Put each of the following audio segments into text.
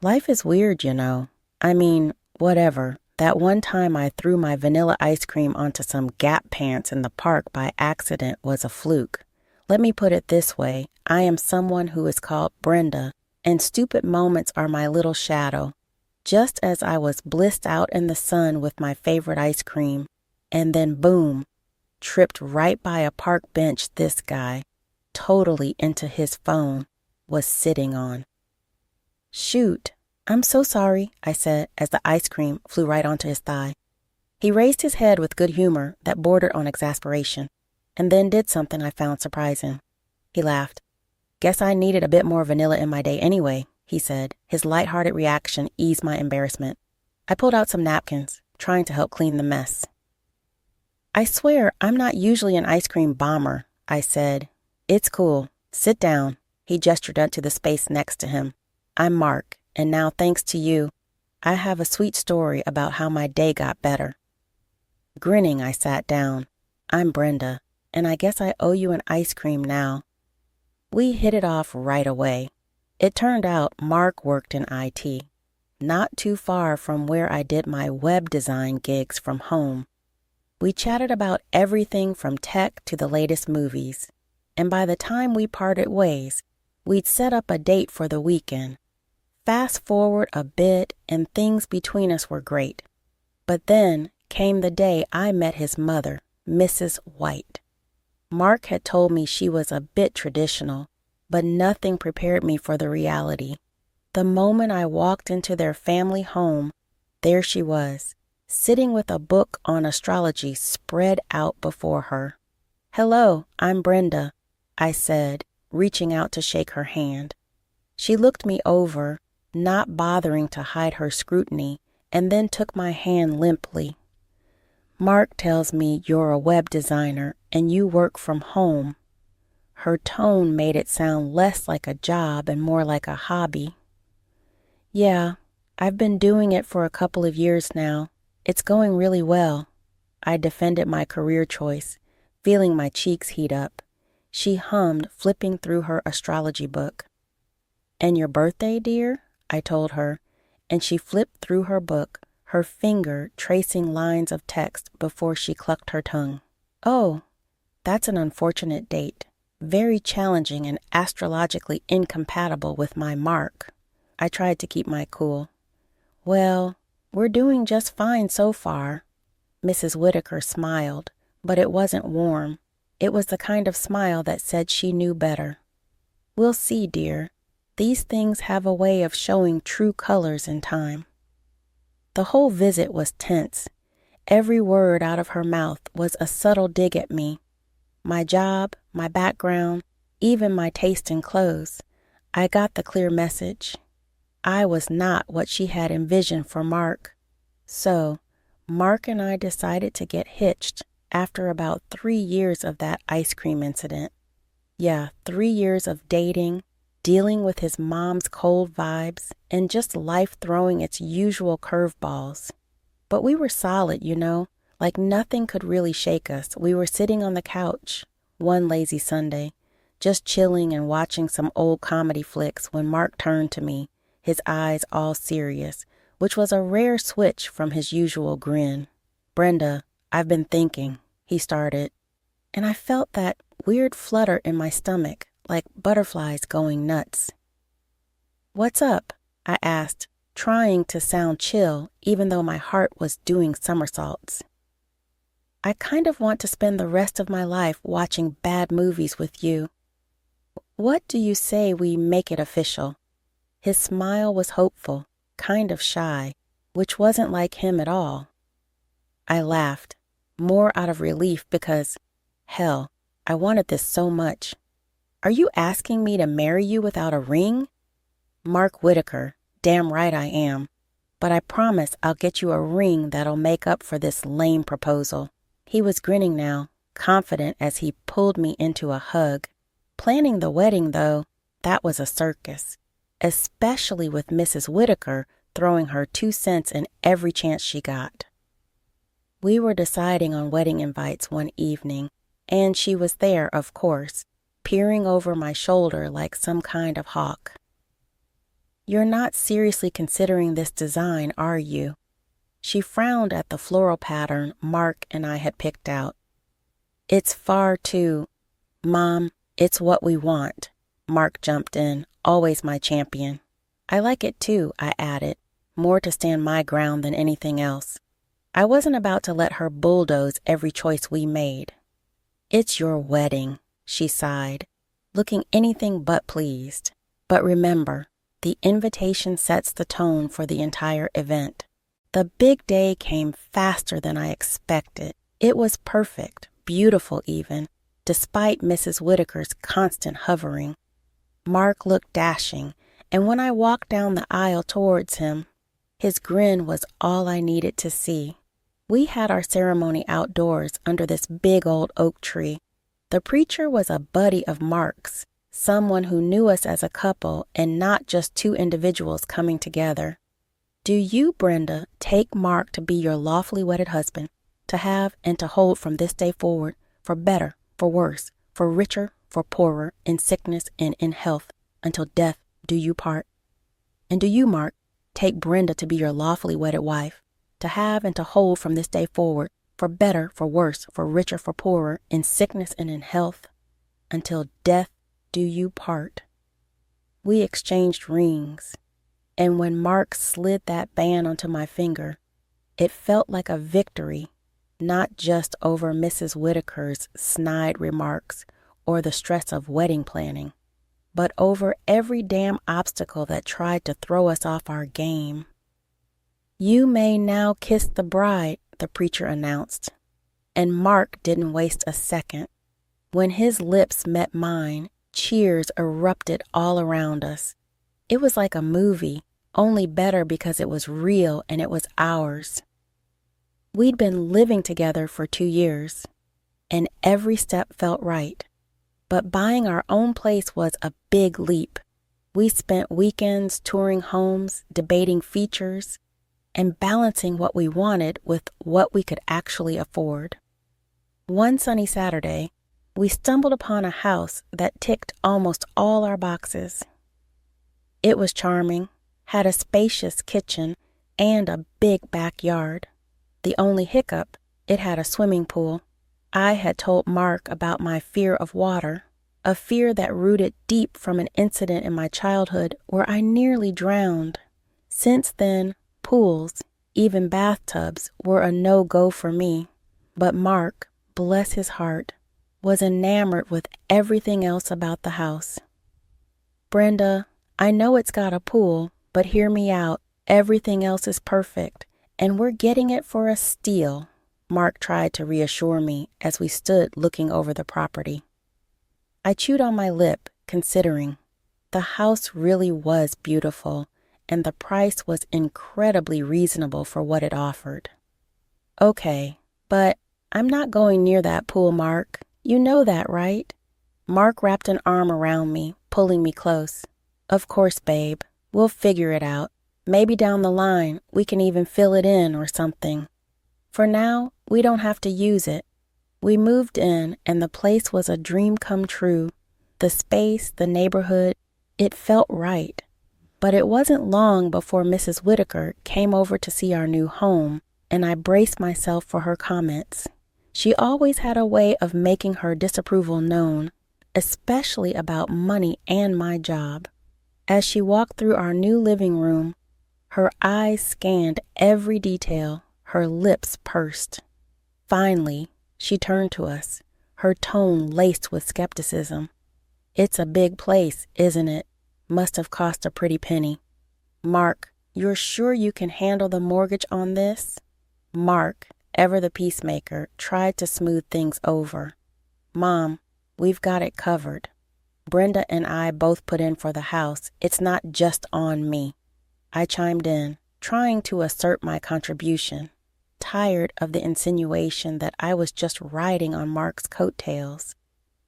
Life is weird, you know. I mean, whatever. That one time I threw my vanilla ice cream onto some Gap pants in the park by accident was a fluke. Let me put it this way. I am someone who is called Brenda, and stupid moments are my little shadow. Just as I was blissed out in the sun with my favorite ice cream, and then boom, tripped right by a park bench this guy, totally into his phone, was sitting on. Shoot, I'm so sorry, I said as the ice cream flew right onto his thigh. He raised his head with good humor that bordered on exasperation, and then did something I found surprising. He laughed. Guess I needed a bit more vanilla in my day anyway, he said. His lighthearted reaction eased my embarrassment. I pulled out some napkins, trying to help clean the mess. I swear I'm not usually an ice cream bomber, I said. It's cool. Sit down. He gestured up to the space next to him. I'm Mark, and now thanks to you, I have a sweet story about how my day got better. Grinning, I sat down. I'm Brenda, and I guess I owe you an ice cream now. We hit it off right away. It turned out Mark worked in IT, not too far from where I did my web design gigs from home. We chatted about everything from tech to the latest movies, and by the time we parted ways, we'd set up a date for the weekend. Fast forward a bit, and things between us were great. But then came the day I met his mother, Mrs. White. Mark had told me she was a bit traditional, but nothing prepared me for the reality. The moment I walked into their family home, there she was, sitting with a book on astrology spread out before her. Hello, I'm Brenda, I said, reaching out to shake her hand. She looked me over, not bothering to hide her scrutiny, and then took my hand limply. Mark tells me you're a web designer and you work from home. Her tone made it sound less like a job and more like a hobby. Yeah, I've been doing it for a couple of years now. It's going really well. I defended my career choice, feeling my cheeks heat up. She hummed, flipping through her astrology book. And your birthday, dear? I told her, and she flipped through her book, her finger tracing lines of text before she clucked her tongue. Oh, that's an unfortunate date. Very challenging and astrologically incompatible with my Mark. I tried to keep my cool. Well, we're doing just fine so far. Mrs. Whitaker smiled, but it wasn't warm. It was the kind of smile that said she knew better. We'll see, dear. These things have a way of showing true colors in time. The whole visit was tense. Every word out of her mouth was a subtle dig at me. My job, my background, even my taste in clothes. I got the clear message. I was not what she had envisioned for Mark. So, Mark and I decided to get hitched after about 3 years of that ice cream incident. Yeah, 3 years of dating, dealing with his mom's cold vibes, and just life throwing its usual curveballs. But we were solid, you know, like nothing could really shake us. We were sitting on the couch one lazy Sunday, just chilling and watching some old comedy flicks when Mark turned to me, his eyes all serious, which was a rare switch from his usual grin. Brenda, I've been thinking, he started, and I felt that weird flutter in my stomach, like butterflies going nuts. What's up? I asked, trying to sound chill even though my heart was doing somersaults. I kind of want to spend the rest of my life watching bad movies with you. What do you say we make it official? His smile was hopeful, kind of shy, which wasn't like him at all. I laughed, more out of relief because, hell, I wanted this so much. Are you asking me to marry you without a ring? Mark Whitaker, damn right I am. But I promise I'll get you a ring that'll make up for this lame proposal. He was grinning now, confident as he pulled me into a hug. Planning the wedding, though, that was a circus, especially with Mrs. Whitaker throwing her 2 cents in every chance she got. We were deciding on wedding invites one evening, and she was there, of course, peering over my shoulder like some kind of hawk. You're not seriously considering this design, are you? She frowned at the floral pattern Mark and I had picked out. It's far too... Mom, it's what we want. Mark jumped in, always my champion. I like it too, I added, more to stand my ground than anything else. I wasn't about to let her bulldoze every choice we made. It's your wedding, she sighed, looking anything but pleased. But remember, the invitation sets the tone for the entire event. The big day came faster than I expected. It was perfect, beautiful even, despite Mrs. Whitaker's constant hovering. Mark looked dashing, and when I walked down the aisle towards him, his grin was all I needed to see. We had our ceremony outdoors under this big old oak tree. The preacher was a buddy of Mark's, someone who knew us as a couple and not just two individuals coming together. Do you, Brenda, take Mark to be your lawfully wedded husband, to have and to hold from this day forward, for better, for worse, for richer, for poorer, in sickness and in health, until death do you part? And do you, Mark, take Brenda to be your lawfully wedded wife, to have and to hold from this day forward, for better, for worse, for richer, for poorer, in sickness and in health, until death do you part? We exchanged rings, and when Mark slid that band onto my finger, it felt like a victory, not just over Mrs. Whitaker's snide remarks or the stress of wedding planning, but over every damn obstacle that tried to throw us off our game. You may now kiss the bride, the preacher announced, and Mark didn't waste a second. When his lips met mine, cheers erupted all around us. It was like a movie, only better because it was real and it was ours. We'd been living together for 2 years, and every step felt right. But buying our own place was a big leap. We spent weekends touring homes, debating features, and balancing what we wanted with what we could actually afford. One sunny Saturday, we stumbled upon a house that ticked almost all our boxes. It was charming, had a spacious kitchen, and a big backyard. The only hiccup, it had a swimming pool. I had told Mark about my fear of water, a fear that rooted deep from an incident in my childhood where I nearly drowned. Since then, pools, even bathtubs, were a no-go for me. But Mark, bless his heart, was enamored with everything else about the house. Brenda, I know it's got a pool, but hear me out. Everything else is perfect, and we're getting it for a steal, Mark tried to reassure me as we stood looking over the property. I chewed on my lip, considering. The house really was beautiful, and the price was incredibly reasonable for what it offered. Okay, but I'm not going near that pool, Mark. You know that, right? Mark wrapped an arm around me, pulling me close. Of course, babe. We'll figure it out. Maybe down the line, we can even fill it in or something. For now, we don't have to use it. We moved in, and the place was a dream come true. The space, the neighborhood, it felt right. But it wasn't long before Mrs. Whitaker came over to see our new home, and I braced myself for her comments. She always had a way of making her disapproval known, especially about money and my job. As she walked through our new living room, her eyes scanned every detail, her lips pursed. Finally, she turned to us, her tone laced with skepticism. It's a big place, isn't it? Must have cost a pretty penny. Mark, you're sure you can handle the mortgage on this? Mark, ever the peacemaker, tried to smooth things over. Mom, we've got it covered. Brenda and I both put in for the house. It's not just on me. I chimed in, trying to assert my contribution, tired of the insinuation that I was just riding on Mark's coattails.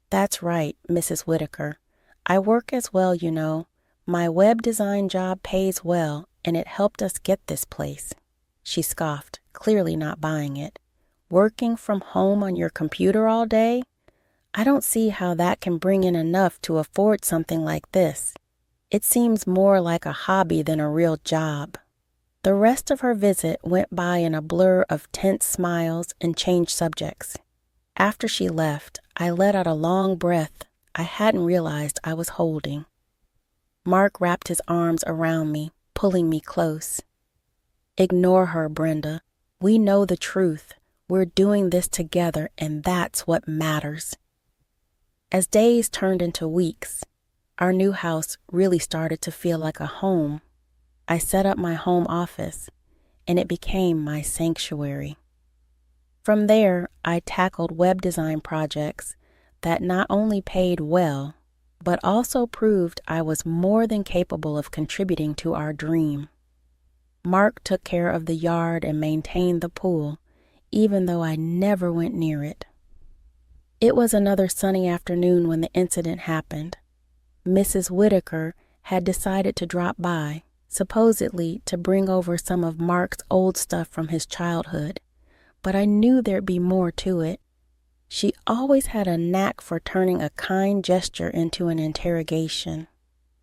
That's right, Mrs. Whitaker. I work as well, you know. My web design job pays well, and it helped us get this place. She scoffed, clearly not buying it. Working from home on your computer all day? I don't see how that can bring in enough to afford something like this. It seems more like a hobby than a real job. The rest of her visit went by in a blur of tense smiles and changed subjects. After she left, I let out a long breath I hadn't realized I was holding. Mark wrapped his arms around me, pulling me close. Ignore her, Brenda. We know the truth. We're doing this together, and that's what matters. As days turned into weeks, our new house really started to feel like a home. I set up my home office, and it became my sanctuary. From there, I tackled web design projects that not only paid well, but also proved I was more than capable of contributing to our dream. Mark took care of the yard and maintained the pool, even though I never went near it. It was another sunny afternoon when the incident happened. Mrs. Whitaker had decided to drop by, supposedly to bring over some of Mark's old stuff from his childhood, but I knew there'd be more to it. She always had a knack for turning a kind gesture into an interrogation.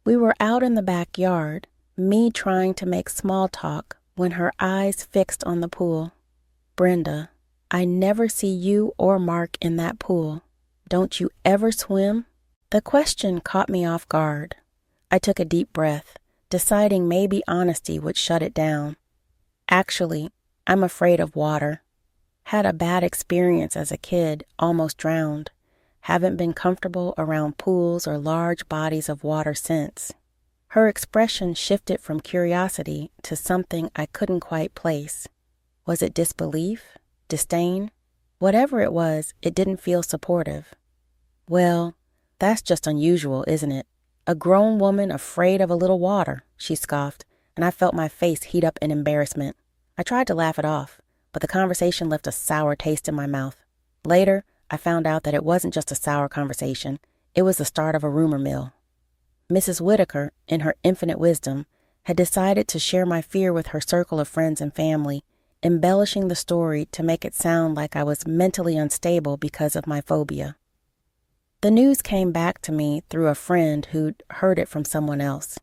We were out in the backyard, me trying to make small talk, when her eyes fixed on the pool. Brenda, I never see you or Mark in that pool. Don't you ever swim? The question caught me off guard. I took a deep breath, deciding maybe honesty would shut it down. Actually, I'm afraid of water. Had a bad experience as a kid, almost drowned. Haven't been comfortable around pools or large bodies of water since. Her expression shifted from curiosity to something I couldn't quite place. Was it disbelief? Disdain? Whatever it was, it didn't feel supportive. Well, that's just unusual, isn't it? A grown woman afraid of a little water, she scoffed, and I felt my face heat up in embarrassment. I tried to laugh it off, but the conversation left a sour taste in my mouth. Later, I found out that it wasn't just a sour conversation. It was the start of a rumor mill. Mrs. Whitaker, in her infinite wisdom, had decided to share my fear with her circle of friends and family, embellishing the story to make it sound like I was mentally unstable because of my phobia. The news came back to me through a friend who'd heard it from someone else.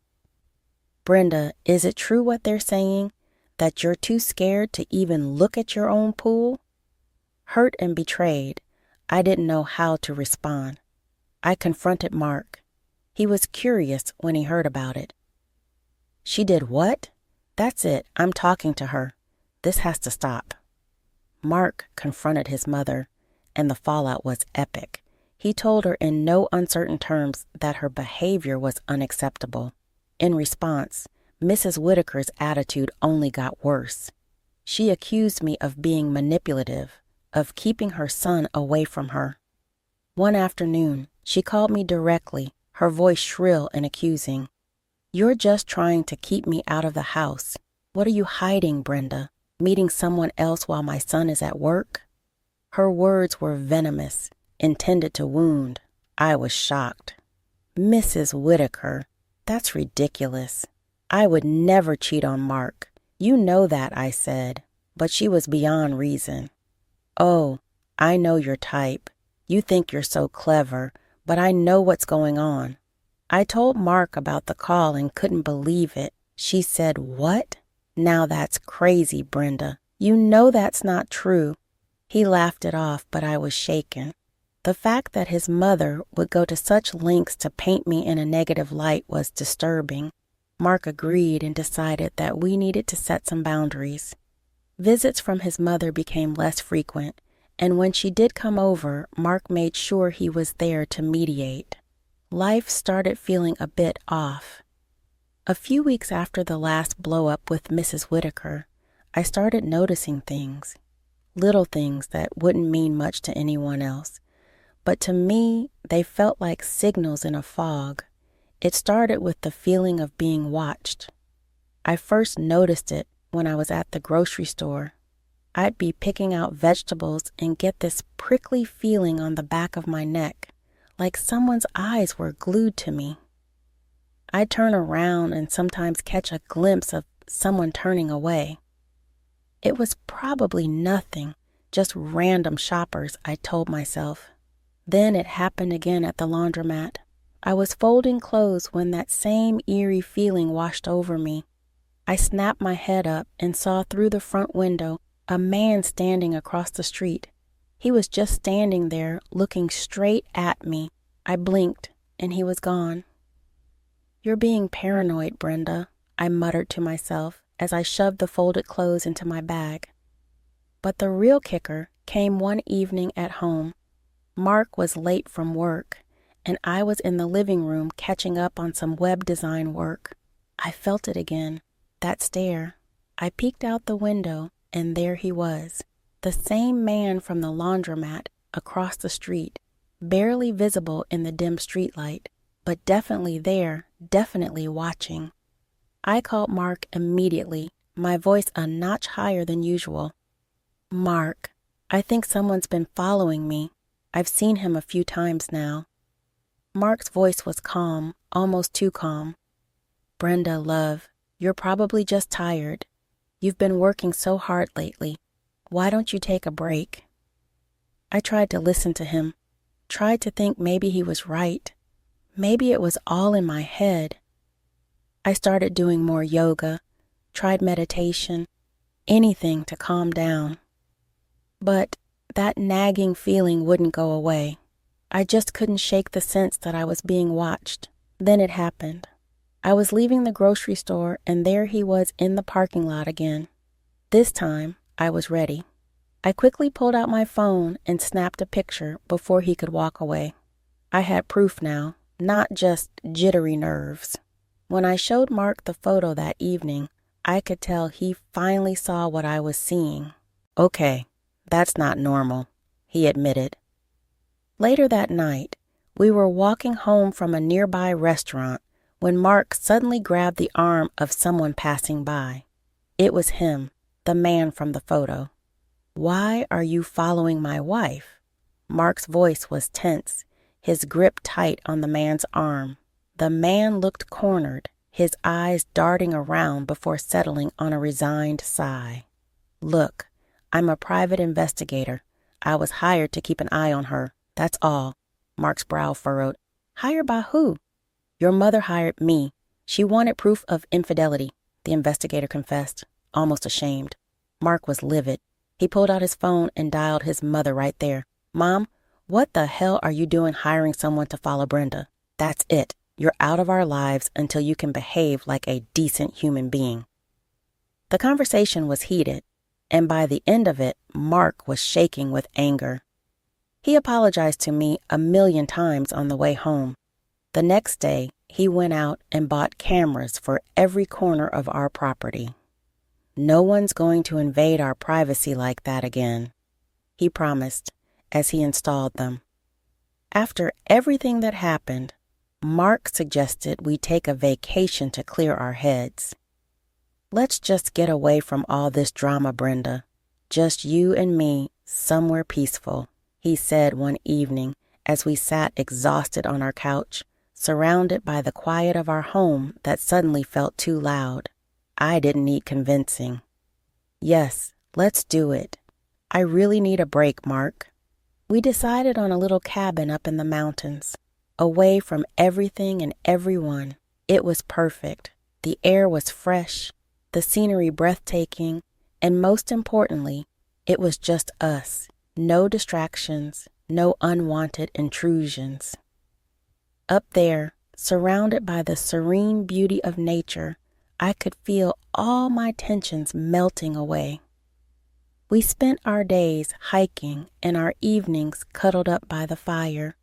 Brenda, is it true what they're saying? That you're too scared to even look at your own pool? Hurt and betrayed, I didn't know how to respond. I confronted Mark. He was curious when he heard about it. She did what? That's it, I'm talking to her. This has to stop. Mark confronted his mother, and the fallout was epic. He told her in no uncertain terms that her behavior was unacceptable. In response, Mrs. Whitaker's attitude only got worse. She accused me of being manipulative, of keeping her son away from her. One afternoon, she called me directly, her voice shrill and accusing. You're just trying to keep me out of the house. What are you hiding, Brenda? Meeting someone else while my son is at work? Her words were venomous, intended to wound. I was shocked. Mrs. Whitaker, that's ridiculous. I would never cheat on Mark. You know that, I said, but she was beyond reason. Oh, I know your type. You think you're so clever, but I know what's going on. I told Mark about the call and couldn't believe it. She said, what? Now that's crazy, Brenda. You know that's not true. He laughed it off, but I was shaken. The fact that his mother would go to such lengths to paint me in a negative light was disturbing. Mark agreed and decided that we needed to set some boundaries. Visits from his mother became less frequent, and when she did come over, Mark made sure he was there to mediate. Life started feeling a bit off. A few weeks after the last blow-up with Mrs. Whitaker, I started noticing things. Little things that wouldn't mean much to anyone else. But to me, they felt like signals in a fog. It started with the feeling of being watched. I first noticed it when I was at the grocery store. I'd be picking out vegetables and get this prickly feeling on the back of my neck, like someone's eyes were glued to me. I'd turn around and sometimes catch a glimpse of someone turning away. It was probably nothing, just random shoppers, I told myself. Then it happened again at the laundromat. I was folding clothes when that same eerie feeling washed over me. I snapped my head up and saw through the front window a man standing across the street. He was just standing there, looking straight at me. I blinked, and he was gone. "You're being paranoid, Brenda," I muttered to myself as I shoved the folded clothes into my bag. But the real kicker came one evening at home. Mark was late from work, and I was in the living room catching up on some web design work. I felt it again, that stare. I peeked out the window, and there he was, the same man from the laundromat across the street, barely visible in the dim streetlight, but definitely there, definitely watching. I called Mark immediately, my voice a notch higher than usual. "Mark, I think someone's been following me. I've seen him a few times now." Mark's voice was calm, almost too calm. "Brenda, love, you're probably just tired. You've been working so hard lately. Why don't you take a break?" I tried to listen to him, tried to think maybe he was right. Maybe it was all in my head. I started doing more yoga, tried meditation, anything to calm down. But that nagging feeling wouldn't go away. I just couldn't shake the sense that I was being watched. Then it happened. I was leaving the grocery store, and there he was in the parking lot again. This time, I was ready. I quickly pulled out my phone and snapped a picture before he could walk away. I had proof now, not just jittery nerves. When I showed Mark the photo that evening, I could tell he finally saw what I was seeing. "Okay, that's not normal," he admitted. Later that night, we were walking home from a nearby restaurant when Mark suddenly grabbed the arm of someone passing by. It was him, the man from the photo. "Why are you following my wife?" Mark's voice was tense, his grip tight on the man's arm. The man looked cornered, his eyes darting around before settling on a resigned sigh. "Look, I'm a private investigator. I was hired to keep an eye on her. That's all." Mark's brow furrowed. "Hired by who?" "Your mother hired me. She wanted proof of infidelity," the investigator confessed, almost ashamed. Mark was livid. He pulled out his phone and dialed his mother right there. "Mom, what the hell are you doing hiring someone to follow Brenda? That's it. You're out of our lives until you can behave like a decent human being." The conversation was heated, and by the end of it, Mark was shaking with anger. He apologized to me 1,000,000 times on the way home. The next day, he went out and bought cameras for every corner of our property. "No one's going to invade our privacy like that again," he promised as he installed them. After everything that happened, Mark suggested we take a vacation to clear our heads. "Let's just get away from all this drama, Brenda. Just you and me, somewhere peaceful," he said one evening as we sat exhausted on our couch, surrounded by the quiet of our home that suddenly felt too loud. I didn't need convincing. "Yes, let's do it. I really need a break, Mark." We decided on a little cabin up in the mountains, away from everything and everyone. It was perfect. The air was fresh, the scenery breathtaking, and most importantly, it was just us. No distractions, no unwanted intrusions. Up there, surrounded by the serene beauty of nature, I could feel all my tensions melting away. We spent our days hiking and our evenings cuddled up by the fire.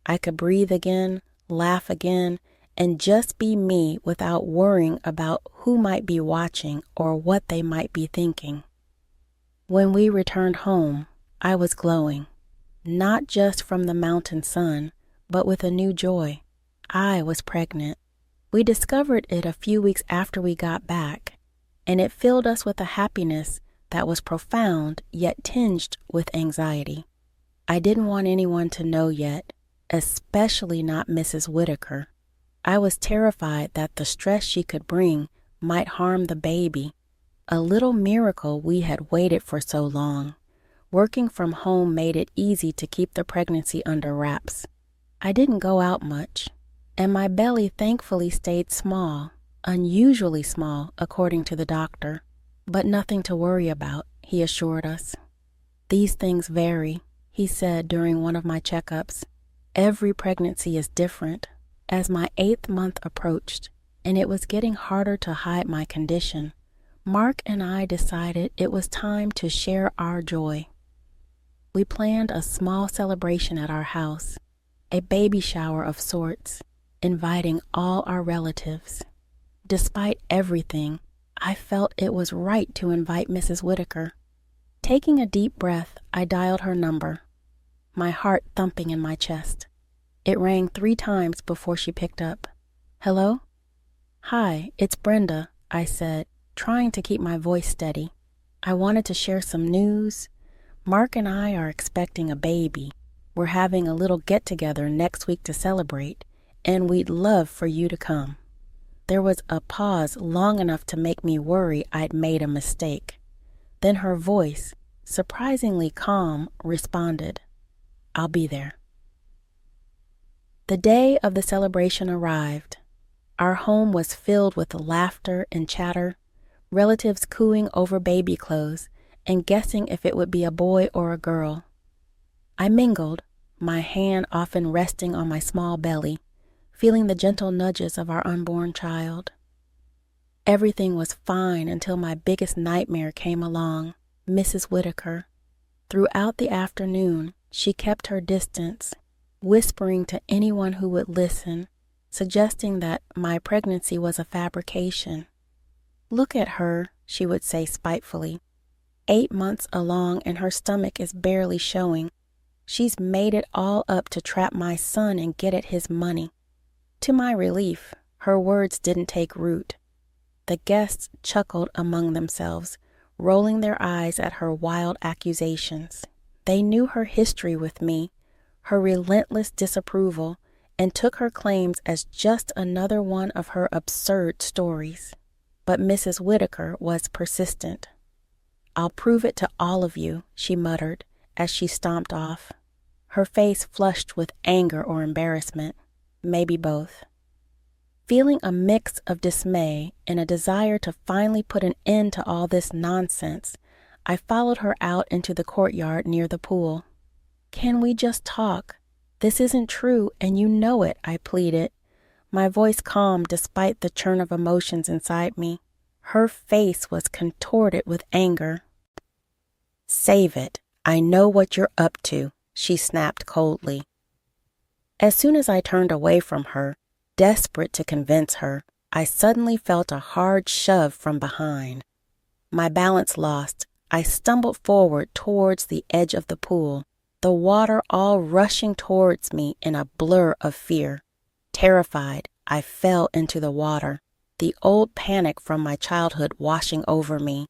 I could breathe again, laugh again, and just be me without worrying about who might be watching or what they might be thinking. When we returned home, I was glowing, not just from the mountain sun, but with a new joy. I was pregnant. We discovered it a few weeks after we got back, and it filled us with a happiness that was profound yet tinged with anxiety. I didn't want anyone to know yet, especially not Mrs. Whitaker. I was terrified that the stress she could bring might harm the baby, a little miracle we had waited for so long. Working from home made it easy to keep the pregnancy under wraps. I didn't go out much, and my belly thankfully stayed small, unusually small, according to the doctor, but nothing to worry about, he assured us. These things vary, he said during one of my checkups. Every pregnancy is different. As my 8th month approached, and it was getting harder to hide my condition, Mark and I decided it was time to share our joy. We planned a small celebration at our house, a baby shower of sorts, inviting all our relatives. Despite everything, I felt it was right to invite Mrs. Whitaker. Taking a deep breath, I dialed her number, my heart thumping in my chest. It rang 3 times before she picked up. "Hello?" "Hi, it's Brenda," I said, trying to keep my voice steady. "I wanted to share some news. Mark and I are expecting a baby. We're having a little get-together next week to celebrate, and we'd love for you to come." There was a pause long enough to make me worry I'd made a mistake. Then her voice, surprisingly calm, responded, "I'll be there." The day of the celebration arrived. Our home was filled with laughter and chatter, relatives cooing over baby clothes and guessing if it would be a boy or a girl. I mingled, my hand often resting on my small belly, feeling the gentle nudges of our unborn child. Everything was fine until my biggest nightmare came along, Mrs. Whitaker. Throughout the afternoon, she kept her distance, whispering to anyone who would listen, suggesting that my pregnancy was a fabrication. "Look at her," she would say spitefully. 8 months along and her stomach is barely showing. She's made it all up to trap my son and get at his money. To my relief, her words didn't take root. The guests chuckled among themselves, rolling their eyes at her wild accusations. They knew her history with me, her relentless disapproval, and took her claims as just another one of her absurd stories. But Mrs. Whitaker was persistent. "I'll prove it to all of you," she muttered as she stomped off. Her face flushed with anger or embarrassment, maybe both. Feeling a mix of dismay and a desire to finally put an end to all this nonsense, I followed her out into the courtyard near the pool. "Can we just talk? This isn't true, and you know it," I pleaded, my voice calm despite the churn of emotions inside me. Her face was contorted with anger. "Save it. I know what you're up to," she snapped coldly. As soon as I turned away from her, desperate to convince her, I suddenly felt a hard shove from behind. My balance lost, I stumbled forward towards the edge of the pool, the water all rushing towards me in a blur of fear. Terrified, I fell into the water, the old panic from my childhood washing over me.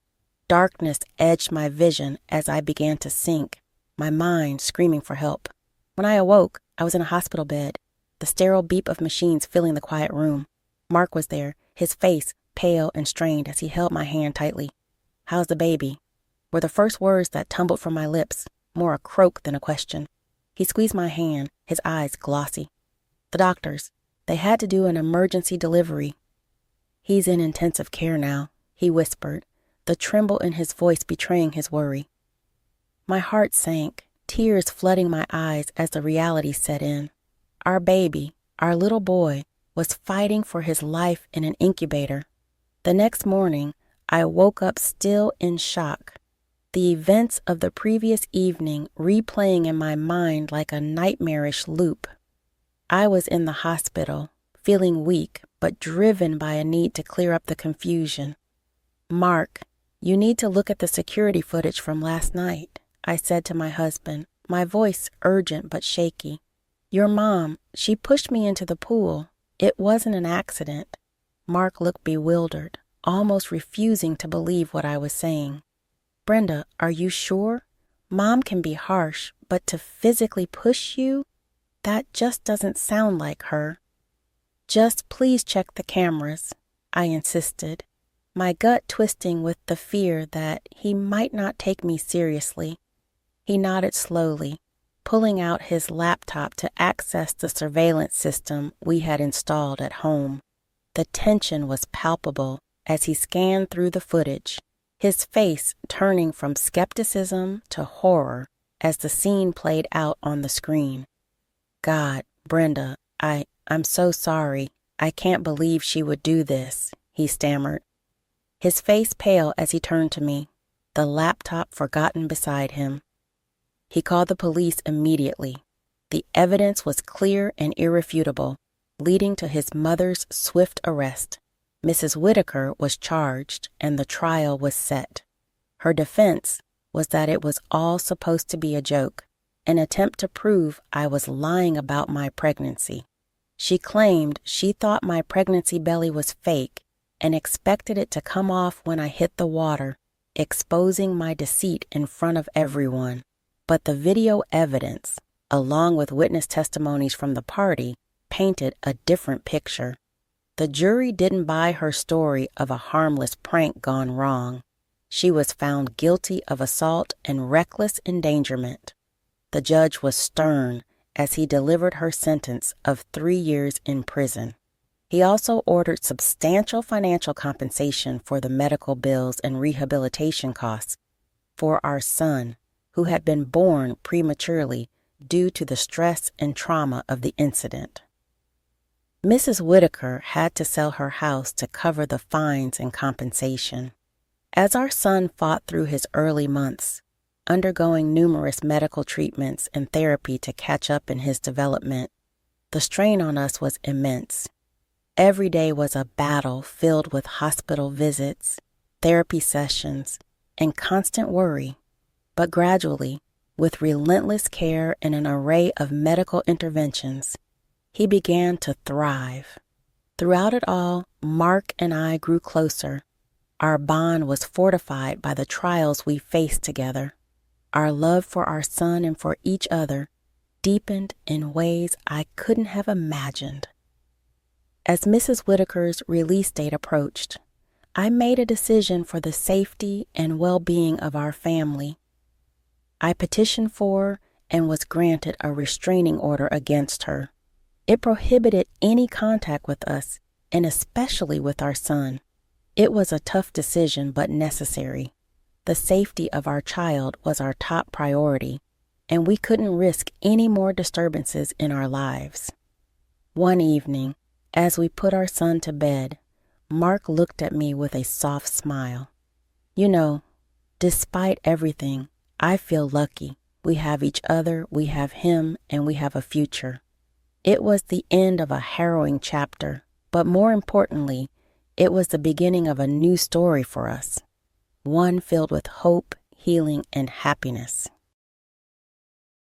Darkness edged my vision as I began to sink, my mind screaming for help. When I awoke, I was in a hospital bed, the sterile beep of machines filling the quiet room. Mark was there, his face pale and strained as he held my hand tightly. "How's the baby?" were the first words that tumbled from my lips, more a croak than a question. He squeezed my hand, his eyes glossy. "The doctors, they had to do an emergency delivery." "He's in intensive care now," he whispered, the tremble in his voice betraying his worry. My heart sank, tears flooding my eyes as the reality set in. Our baby, our little boy, was fighting for his life in an incubator. The next morning, I woke up still in shock, the events of the previous evening replaying in my mind like a nightmarish loop. I was in the hospital, feeling weak but driven by a need to clear up the confusion. "Mark, you need to look at the security footage from last night," I said to my husband, my voice urgent but shaky. "Your mom, she pushed me into the pool. It wasn't an accident." Mark looked bewildered, almost refusing to believe what I was saying. "Brenda, are you sure? Mom can be harsh, but to physically push you? That just doesn't sound like her." "Just please check the cameras," I insisted, my gut twisting with the fear that he might not take me seriously. He nodded slowly, pulling out his laptop to access the surveillance system we had installed at home. The tension was palpable as he scanned through the footage, his face turning from skepticism to horror as the scene played out on the screen. "God, Brenda, I'm so sorry. I can't believe she would do this," he stammered. His face pale as he turned to me, the laptop forgotten beside him. He called the police immediately. The evidence was clear and irrefutable, leading to his mother's swift arrest. Mrs. Whitaker was charged, and the trial was set. Her defense was that it was all supposed to be a joke, an attempt to prove I was lying about my pregnancy. She claimed she thought my pregnancy belly was fake and expected it to come off when I hit the water, exposing my deceit in front of everyone. But the video evidence, along with witness testimonies from the party, painted a different picture. The jury didn't buy her story of a harmless prank gone wrong. She was found guilty of assault and reckless endangerment. The judge was stern as he delivered her sentence of 3 years in prison. He also ordered substantial financial compensation for the medical bills and rehabilitation costs for our son, who had been born prematurely due to the stress and trauma of the incident. Mrs. Whitaker had to sell her house to cover the fines and compensation. As our son fought through his early months, undergoing numerous medical treatments and therapy to catch up in his development, the strain on us was immense. Every day was a battle filled with hospital visits, therapy sessions, and constant worry. But gradually, with relentless care and an array of medical interventions, he began to thrive. Throughout it all, Mark and I grew closer. Our bond was fortified by the trials we faced together. Our love for our son and for each other deepened in ways I couldn't have imagined. As Mrs. Whitaker's release date approached, I made a decision for the safety and well-being of our family. I petitioned for and was granted a restraining order against her. It prohibited any contact with us, and especially with our son. It was a tough decision, but necessary. The safety of our child was our top priority, and we couldn't risk any more disturbances in our lives. One evening, as we put our son to bed, Mark looked at me with a soft smile. "You know, despite everything, I feel lucky. We have each other, we have him, and we have a future." It was the end of a harrowing chapter, but more importantly, it was the beginning of a new story for us, one filled with hope, healing, and happiness.